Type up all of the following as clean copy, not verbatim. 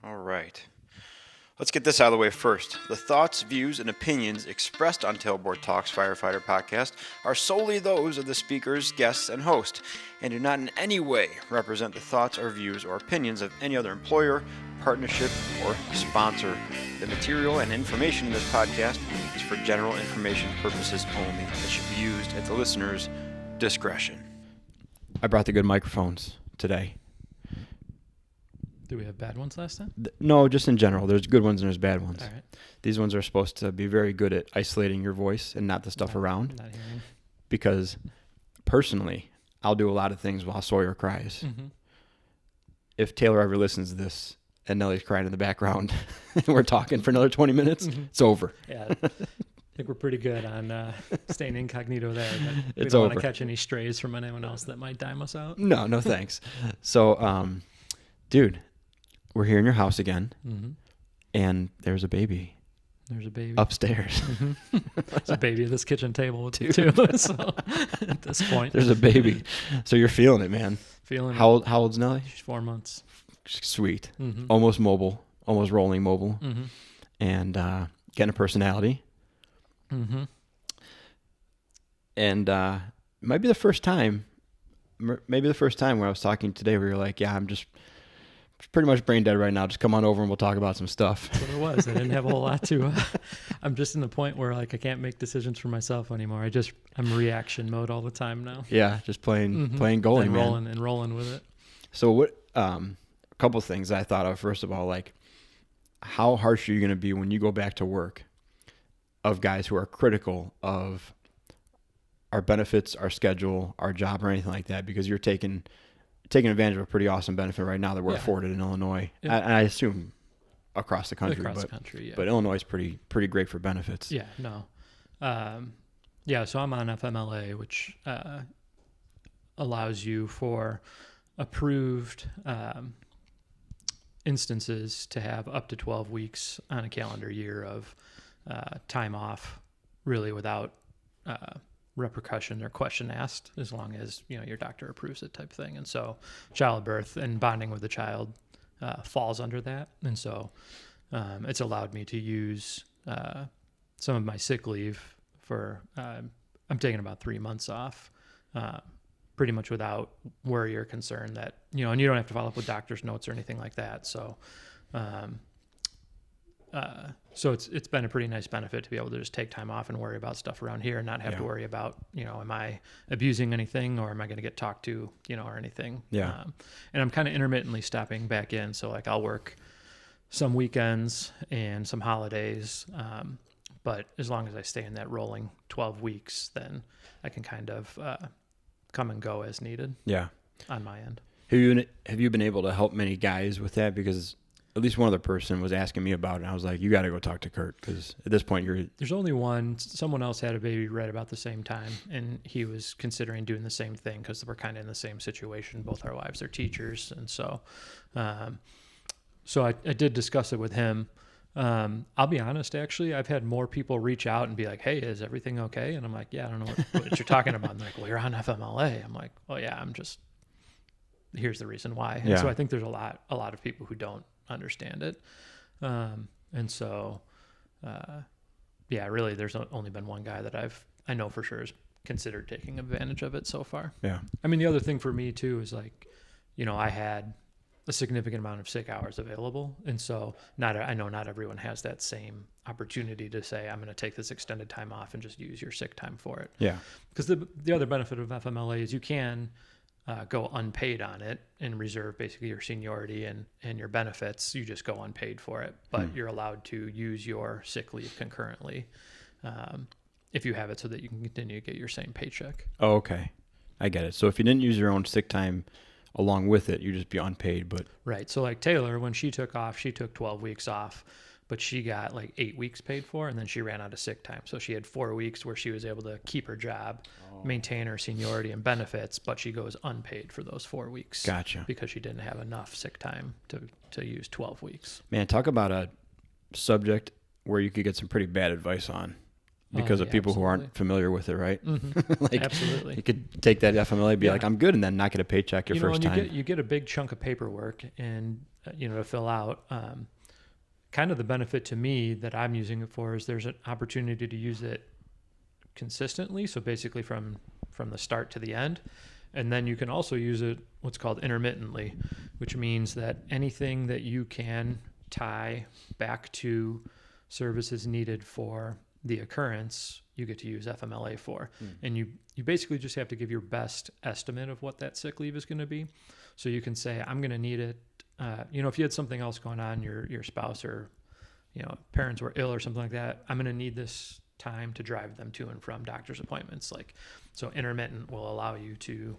All right. Let's get this out of the way first. The thoughts, views, and opinions expressed on Tailboard Talks Firefighter podcast are solely those of the speakers, guests, and host, and do not in any way represent the thoughts or views or opinions of any other employer, partnership, or sponsor. The material and information in this podcast is for general information purposes only. It should be used at the listener's discretion. I brought the good microphones today. Do we have bad ones last time? No, just in general. There's good ones and there's bad ones. All right. These ones are supposed to be very good at isolating your voice and not the stuff around. Not hearing. Because personally, I'll do a lot of things while Sawyer cries. Mm-hmm. If Taylor ever listens to this and Nellie's crying in the background and we're talking for another 20 minutes, it's over. Yeah. I think we're pretty good on staying incognito there. But we It's don't want over. to catch any strays from anyone else that might dime us out. No thanks. So, dude, we're here in your house again, and there's a baby There's a baby upstairs. There's a baby at this kitchen table too. So at this point, There's a baby. So you're feeling it, man. feeling How old's Nellie? she's 4 months. Sweet. Mm-hmm. Almost mobile, almost rolling mobile, Mm-hmm. and getting a personality. Mm-hmm. And might be the first time, maybe the first time where I was talking today where you're like, yeah, I'm just pretty much brain dead right now. Just come on over and we'll talk about some stuff. That's what it was. I didn't have a whole lot to. I'm just in the point where like I can't make decisions for myself anymore. I'm reaction mode all the time now. Yeah, just playing goalie, and man. rolling with it. So what? A couple of things I thought of. First of all, like, how harsh are you going to be when you go back to work of guys who are critical of our benefits, our schedule, our job, or anything like that, because you're taking advantage of a pretty awesome benefit right now that we're afforded in Illinois. Yeah. And I assume across the country. Across the country, yeah. But Illinois is pretty great for benefits. Yeah, no. So I'm on FMLA, which allows you for approved instances to have up to 12 weeks on a calendar year of time off, really without repercussion or question asked, as long as your doctor approves it, type thing. And so childbirth and bonding with the child falls under that. And so it's allowed me to use some of my sick leave for I'm taking about 3 months off, pretty much without worry or concern that and you don't have to follow up with doctor's notes or anything like that. So so it's been a pretty nice benefit to be able to just take time off and worry about stuff around here and not have to worry about, am I abusing anything or am I going to get talked to, or anything. Yeah. And I'm kind of intermittently stepping back in. So like I'll work some weekends and some holidays. But as long as I stay in that rolling 12 weeks, then I can kind of come and go as needed. Yeah. On my end. Have you been able to help many guys with that? Because at least one other person was asking me about it, and I was like, you got to go talk to Kurt, because at this point There's only one. Someone else had a baby right about the same time, and he was considering doing the same thing because we're kind of in the same situation. Both our wives are teachers, and so I did discuss it with him. I'll be honest, actually, I've had more people reach out and be like, hey, is everything okay? And I'm like, yeah, I don't know what you're talking about. And they're like, well, you're on FMLA. I'm like, well, yeah, here's the reason why. And so I think there's a lot of people who don't understand it. And so, really, there's only been one guy that I know for sure has considered taking advantage of it so far. Yeah. I mean, the other thing for me too is like, I had a significant amount of sick hours available. And so I know not everyone has that same opportunity to say, I'm going to take this extended time off and just use your sick time for it. Yeah. Because the other benefit of FMLA is you can go unpaid on it and reserve basically your seniority and your benefits. You just go unpaid for it, but you're allowed to use your sick leave concurrently if you have it so that you can continue to get your same paycheck. Oh, okay. I get it. So if you didn't use your own sick time along with it, you'd just be unpaid. But right. So like Taylor, when she took off, she took 12 weeks off, but she got like 8 weeks paid for, and then she ran out of sick time. So she had 4 weeks where she was able to keep her job, maintain her seniority and benefits, but she goes unpaid for those 4 weeks. Gotcha. Because she didn't have enough sick time to use 12 weeks. Man, talk about a subject where you could get some pretty bad advice on. because Oh, of yeah, people who absolutely. aren't familiar with it, right? Like Absolutely. you could take that FMLA, be Yeah. like, I'm good, and then not get a paycheck your first and time. you get a big chunk of paperwork and to fill out. Kind of the benefit to me that I'm using it for is there's an opportunity to use it consistently. So basically from the start to the end. And then you can also use it what's called intermittently, which means that anything that you can tie back to services needed for the occurrence, you get to use FMLA for. And you basically just have to give your best estimate of what that sick leave is going to be. So you can say, I'm going to need it. If you had something else going on, your spouse or, parents were ill or something like that, I'm going to need this time to drive them to and from doctor's appointments. So intermittent will allow you to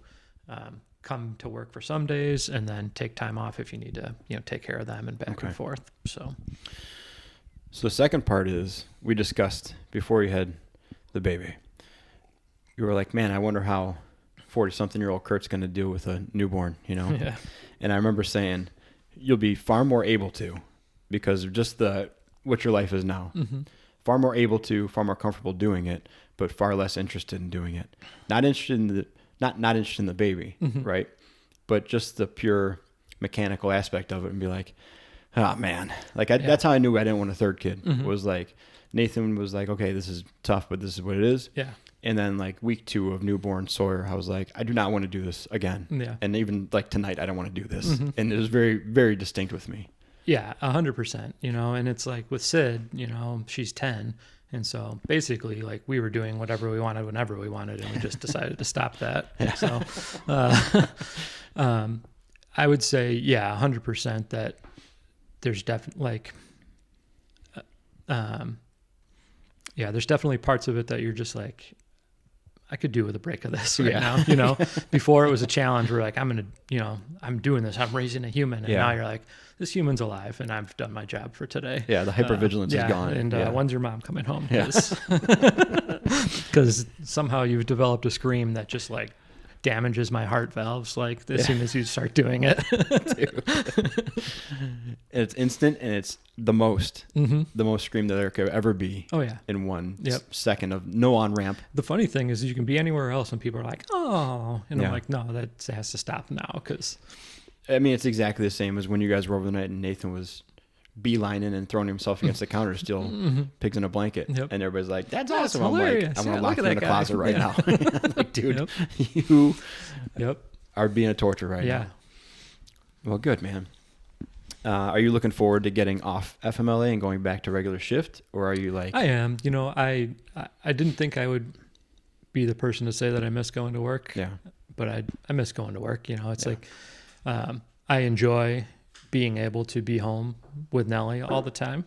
come to work for some days and then take time off if you need to, take care of them and back and forth. So the second part is we discussed before you had the baby. You were like, man, I wonder how 40-something-year-old Kurt's going to deal with a newborn, Yeah. And I remember saying, you'll be far more able to because of just what your life is now. Far more able to, far more comfortable doing it, but far less interested in doing it. Not interested in not interested in the baby, right? But just the pure mechanical aspect of it and be like, oh man, that's how I knew I didn't want a third kid. Was like, Nathan was like, okay, this is tough, but this is what it is. Yeah. And then like week 2 of newborn Sawyer, I was like, I do not want to do this again. Yeah. And even like tonight, I don't want to do this. And it was very, very distinct with me. Yeah, 100%, and it's like with Sid, she's 10. And so basically like we were doing whatever we wanted, whenever we wanted, and we just decided to stop that. Yeah. So, I would say, 100% that there's definitely there's definitely parts of it that you're just like, I could do with a break of this right now. Before it was a challenge. We're like, I'm doing this. I'm raising a human. And now you're like, this human's alive and I've done my job for today. Yeah. The hypervigilance is gone. And when's your mom coming home? Because somehow you've developed a scream that just like damages my heart valves like as soon as you start doing it. It's instant and it's the most scream that there could ever be. Oh yeah. In one second of no on ramp. The funny thing is you can be anywhere else and people are like, oh, and I'm like, no, that has to stop now. Because I mean, it's exactly the same as when you guys were over the night and Nathan was beelining and throwing himself against the counter, still pigs in a blanket. And everybody's like, that's awesome. Hilarious. I'm like, I want to lock you in the closet right now. I'm like, dude, you are being a torture right now. Well, good, man. Are you looking forward to getting off FMLA and going back to regular shift? Or are you like... I am. I didn't think I would be the person to say that I miss going to work. Yeah. But I miss going to work. It's like I enjoy being able to be home with Nellie all the time.